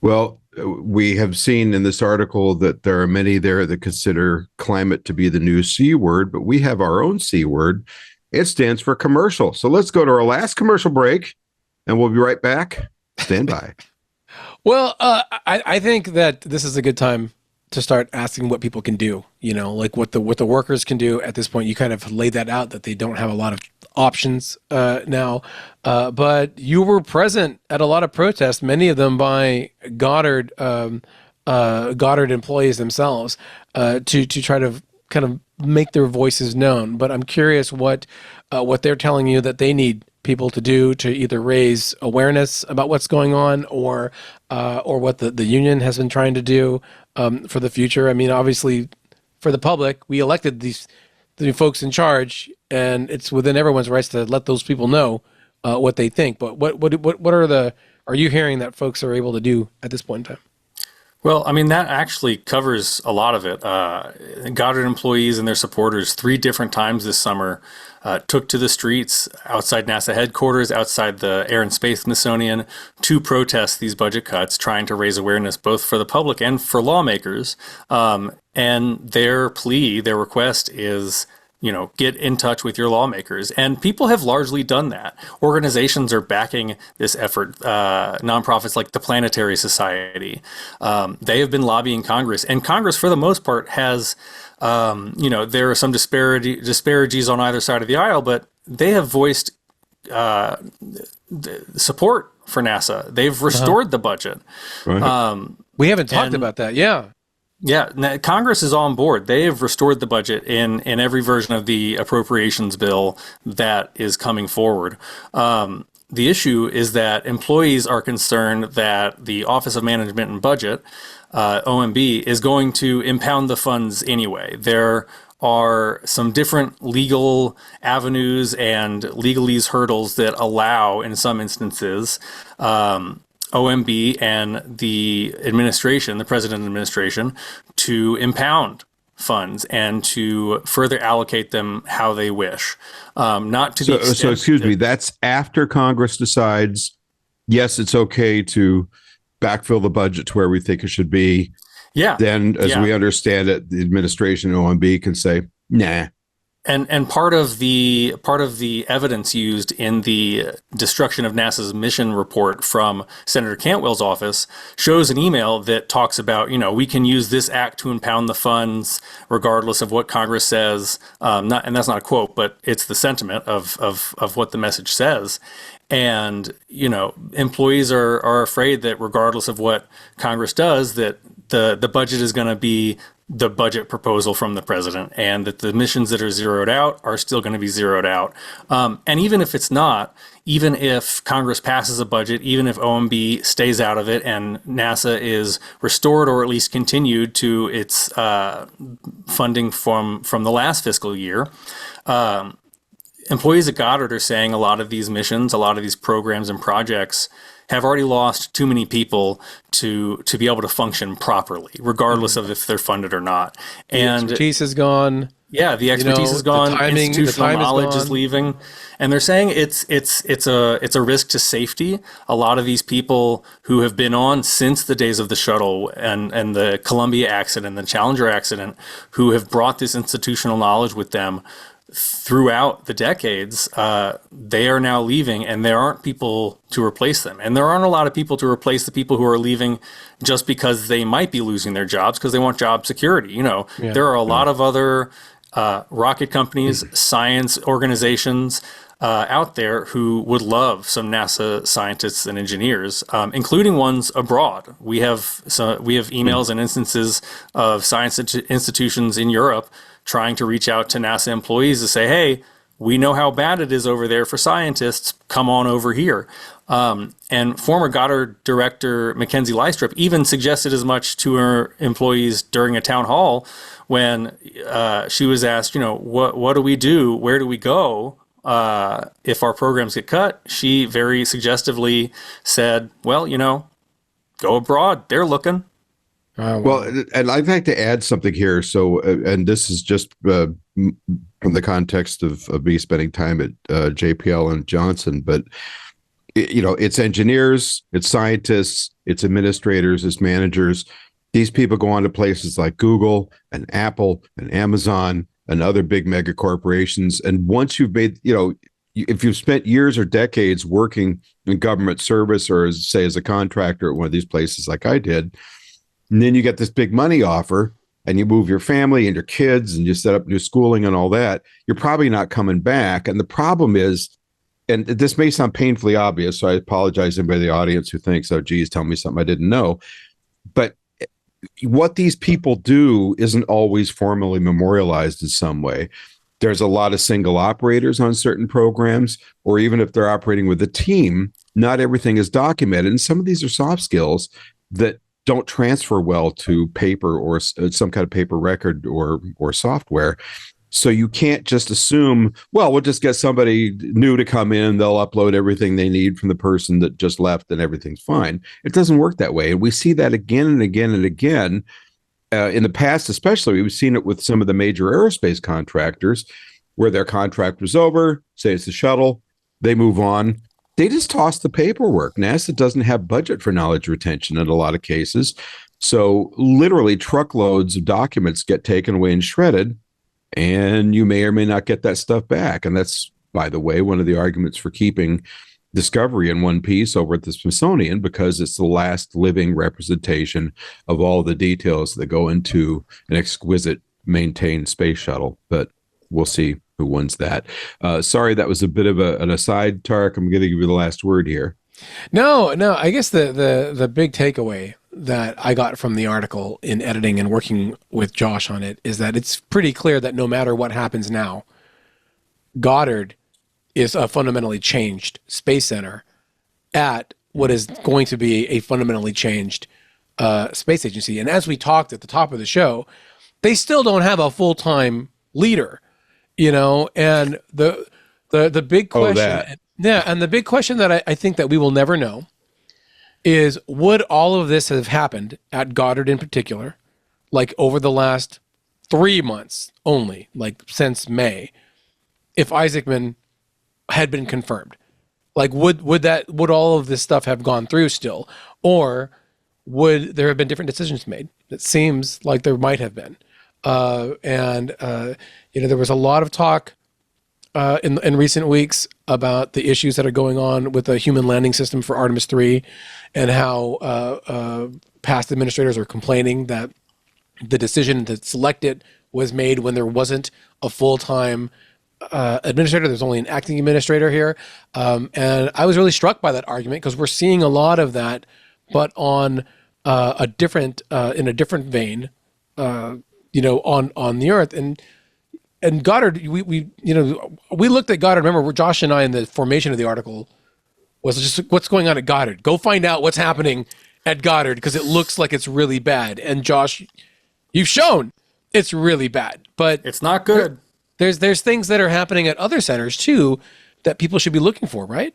well, we have seen in this article that there are many there that consider climate to be the new C word, but we have our own C word. It stands for commercial. So let's go to our last commercial break, and we'll be right back. Stand by. Well, I think that this is a good time to start asking what people can do, like what the workers can do at this point. You kind of laid that out, that they don't have a lot of options now. But you were present at a lot of protests, many of them by Goddard employees themselves, to try to kind of make their voices known. But I'm curious what they're telling you that they need people to do to either raise awareness about what's going on, or what the union has been trying to do for the future. I mean, obviously, for the public, we elected the folks in charge, and it's within everyone's rights to let those people know what they think. But what are you hearing that folks are able to do at this point in time? Well, I mean, that actually covers a lot of it. Goddard employees and their supporters 3 different times this summer took to the streets outside NASA headquarters, outside the Air and Space Smithsonian, to protest these budget cuts, trying to raise awareness both for the public and for lawmakers. And their request is, get in touch with your lawmakers. And people have largely done that. Organizations are backing this effort. Nonprofits like the Planetary Society, they have been lobbying Congress. And Congress, for the most part, has, there are some disparities on either side of the aisle, but they have voiced support for NASA. They've restored the budget. Right. We haven't talked about that. Yeah. Yeah, Congress is on board. They have restored the budget in every version of the appropriations bill that is coming forward. The issue is that employees are concerned that the Office of Management and Budget, OMB, is going to impound the funds anyway. There are some different legal avenues and legalese hurdles that allow, in some instances, OMB and the administration, the president administration, to impound funds and to further allocate them how they wish. Not to the extent So excuse me, that's after Congress decides, yes, it's okay to backfill the budget to where we think it should be. Yeah. Then, as we understand it, the administration, OMB, can say, nah. And part of the evidence used in the destruction of NASA's mission report from Senator Cantwell's office shows an email that talks about, we can use this act to impound the funds regardless of what Congress says. And that's not a quote, but it's the sentiment of what the message says. And, employees are afraid that regardless of what Congress does, that the budget is going to be the budget proposal from the president, and that the missions that are zeroed out are still going to be zeroed out. And even if it's not, even if Congress passes a budget, even if OMB stays out of it and NASA is restored or at least continued to its funding from the last fiscal year, employees at Goddard are saying a lot of these missions, a lot of these programs and projects have already lost too many people to be able to function properly, regardless of if they're funded or not. And the expertise is gone. Yeah, the expertise is gone. The timing, institutional knowledge is is leaving, and they're saying it's a risk to safety. A lot of these people who have been on since the days of the shuttle and the Columbia accident, the Challenger accident, who have brought this institutional knowledge with them throughout the decades, they are now leaving, and there aren't people to replace them. And there aren't a lot of people to replace the people who are leaving just because they might be losing their jobs because they want job security. There are a lot of other rocket companies, science organizations out there who would love some NASA scientists and engineers, including ones abroad. We have emails and instances of science institutions in Europe trying to reach out to NASA employees to say, hey, we know how bad it is over there for scientists. Come on over here. And former Goddard director Mackenzie Lystrup even suggested as much to her employees during a town hall when she was asked, what do we do? Where do we go if our programs get cut? She very suggestively said, well, go abroad. They're looking. Well, and I'd like to add something here. So, and this is just from the context of me spending time at JPL and Johnson, but it's engineers, it's scientists, it's administrators, it's managers. These people go on to places like Google and Apple and Amazon and other big mega corporations. And once you've made, if you've spent years or decades working in government service or as a contractor at one of these places like I did, and then you get this big money offer and you move your family and your kids and you set up new schooling and all that, you're probably not coming back. And the problem is, and this may sound painfully obvious, so I apologize to anybody in the audience who thinks, oh, geez, tell me something I didn't know. But what these people do isn't always formally memorialized in some way. There's a lot of single operators on certain programs, or even if they're operating with a team, not everything is documented. And some of these are soft skills that don't transfer well to paper or some kind of paper record or software. So you can't just assume, well, we'll just get somebody new to come in, they'll upload everything they need from the person that just left and everything's fine. It doesn't work that way. And we see that again and again and again. In the past, especially, we've seen it with some of the major aerospace contractors where their contract was over, say it's the shuttle, they move on. They just toss the paperwork. NASA doesn't have budget for knowledge retention in a lot of cases. So literally truckloads of documents get taken away and shredded, and you may or may not get that stuff back. And that's, by the way, one of the arguments for keeping Discovery in one piece over at the Smithsonian, because it's the last living representation of all the details that go into an exquisite maintained space shuttle. But we'll see who wins that. Sorry, that was a bit of an aside, Tarek. I'm going to give you the last word here. No. I guess the big takeaway that I got from the article in editing and working with Josh on it is that it's pretty clear that no matter what happens now, Goddard is a fundamentally changed space center at what is going to be a fundamentally changed space agency. And as we talked at the top of the show, they still don't have a full-time leader, and the big question, and the big question that I think that we will never know is, would all of this have happened at Goddard in particular, like over the last 3 months only, like since May, if Isaacman had been confirmed? Like, would all of this stuff have gone through still, or would there have been different decisions made? It seems like there might have been, there was a lot of talk in recent weeks about the issues that are going on with the human landing system for Artemis 3, and how past administrators are complaining that the decision to select it was made when there wasn't a full-time administrator. There's only an acting administrator here. And I was really struck by that argument, because we're seeing a lot of that, but on in a different vein, on the Earth. And Goddard, we looked at Goddard. Remember, Josh and I, in the formation of the article, was just what's going on at Goddard. Go find out what's happening at Goddard, because it looks like it's really bad. And Josh, you've shown it's really bad, but it's not good. There's things that are happening at other centers too that people should be looking for, right?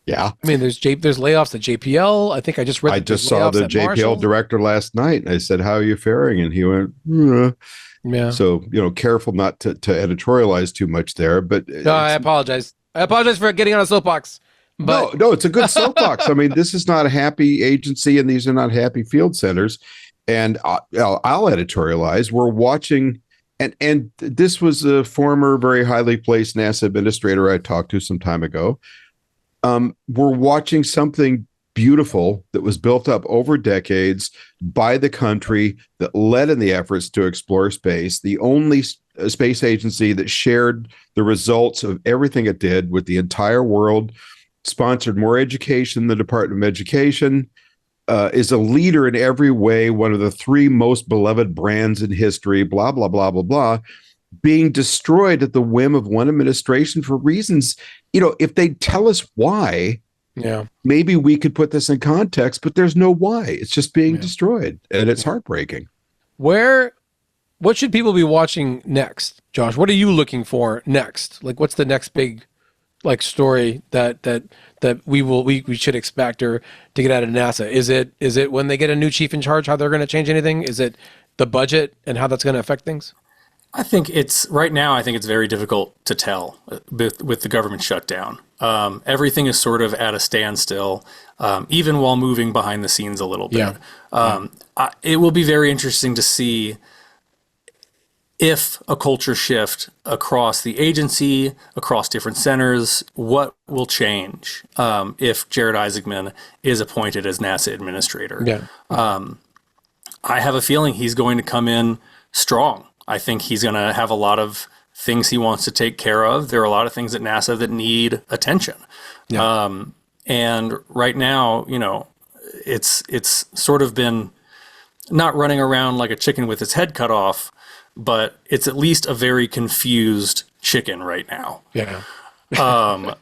Yeah. I mean, there's layoffs at JPL. I think I just read. I just saw the JPL Marshall director last night, and I said, "How are you faring?" And he went, Yeah. So, careful not to editorialize too much there. But no, I apologize. I apologize for getting on a soapbox. But no, it's a good soapbox. I mean, this is not a happy agency, and these are not happy field centers. And I'll editorialize. We're watching, and this was a former very highly placed NASA administrator I talked to some time ago. We're watching something beautiful that was built up over decades by the country that led in the efforts to explore space, the only space agency that shared the results of everything it did with the entire world, sponsored more education than the Department of Education, is a leader in every way, one of the 3 most beloved brands in history, blah, blah, blah, blah, blah, being destroyed at the whim of one administration for reasons, if they tell us why, maybe we could put this in context, but there's no why. It's just being destroyed, and it's heartbreaking. What should people be watching next, Josh? What are you looking for next? Like, what's the next big, story that we should expect or to get out of NASA? Is it when they get a new chief in charge, how they're going to change anything? Is it the budget and how that's going to affect things? I think it's very difficult to tell with the government shutdown. Everything is sort of at a standstill, even while moving behind the scenes a little bit. It will be very interesting to see if a culture shift across the agency, across different centers, what will change if Jared Isaacman is appointed as NASA administrator. I have a feeling he's going to come in strong. I think he's going to have a lot of things he wants to take care of. There are a lot of things at NASA that need attention. And right now, it's sort of been not running around like a chicken with its head cut off, but it's at least a very confused chicken right now. And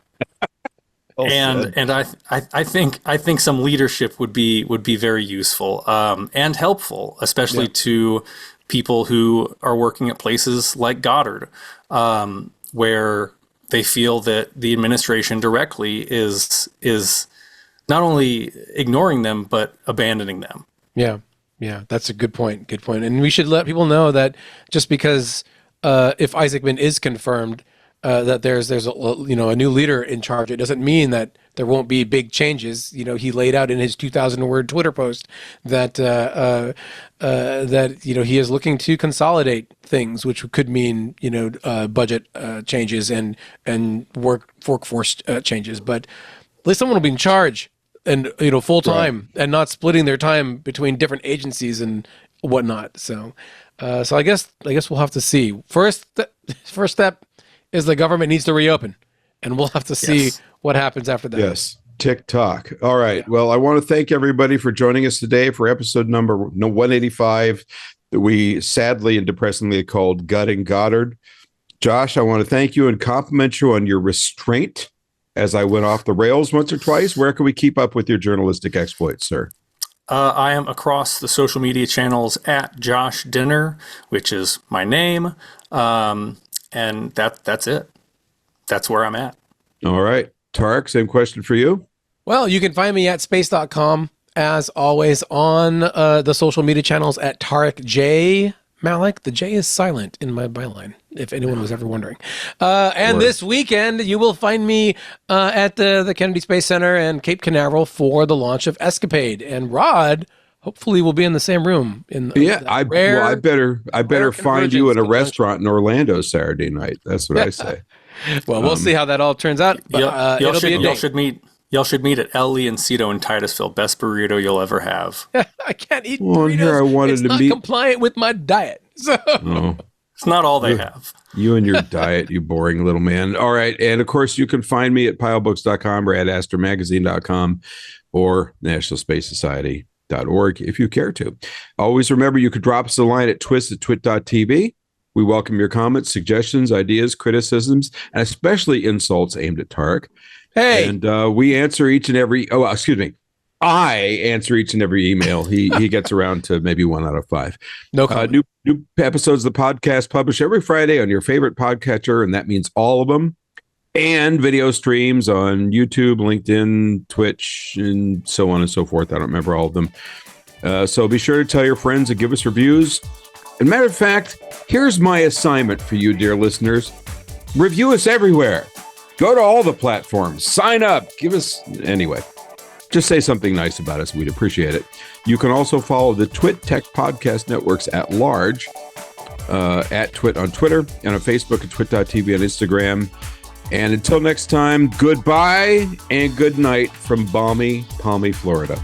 I think some leadership would be very useful and helpful, especially to people who are working at places like Goddard, where they feel that the administration directly is not only ignoring them but abandoning them. Yeah, that's a good point. And we should let people know that just because if Isaacman is confirmed, that there's a new leader in charge, it doesn't mean that there won't be big changes. He laid out in his 2,000-word Twitter post that he is looking to consolidate things, which could mean budget changes and workforce changes. But at least someone will be in charge and full time, and not splitting their time between different agencies and whatnot. So I guess we'll have to see. First step is the government needs to reopen, and we'll have to see what happens after that. Yes. TikTok. All right. Well, I want to thank everybody for joining us today for episode number 185 that we sadly and depressingly called Gutting Goddard. Josh, I want to thank you and compliment you on your restraint as I went off the rails once or twice. Where can we keep up with your journalistic exploits, sir? I am across the social media channels at Josh Dinner, which is my name. And that's it. That's where I'm at. All right. Tarek, same question for you. Well, you can find me at space.com, as always, on the social media channels at Tarek J. Malik. The J is silent in my byline, if anyone was ever wondering. And this weekend, you will find me at the Kennedy Space Center and Cape Canaveral for the launch of Escapade. And Rod, hopefully, will be in the same room. I better find you in a restaurant in Orlando Saturday night. That's what I say. Well, we'll see how that all turns out. Y'all should meet at Ellie and Cito in Titusville. Best burrito you'll ever have. I can't eat burritos. Here I wanted it's to not meet compliant with my diet. So it's not all they have. You and your diet, you boring little man. All right. And of course, you can find me at pilebooks.com or at astromagazine.com or nationalspacesociety.org if you care to. Always remember, you could drop us a line at twit@twit.tv. We welcome your comments, suggestions, ideas, criticisms, and especially insults aimed at Tarek. Hey. And we answer each and every, I answer each and every email. He gets around to maybe 1 out of 5. No comment. New episodes of the podcast published every Friday on your favorite podcatcher, and that means all of them. And video streams on YouTube, LinkedIn, Twitch, and so on and so forth. I don't remember all of them. So be sure to tell your friends and give us reviews. As a matter of fact, here's my assignment for you, dear listeners. Review us everywhere. Go to all the platforms. Sign up. Give us... Anyway, just say something nice about us. We'd appreciate it. You can also follow the Twit Tech Podcast Networks at large, at Twit on Twitter, and on Facebook at twit.tv on Instagram. And until next time, goodbye and good night from balmy, palmy Florida.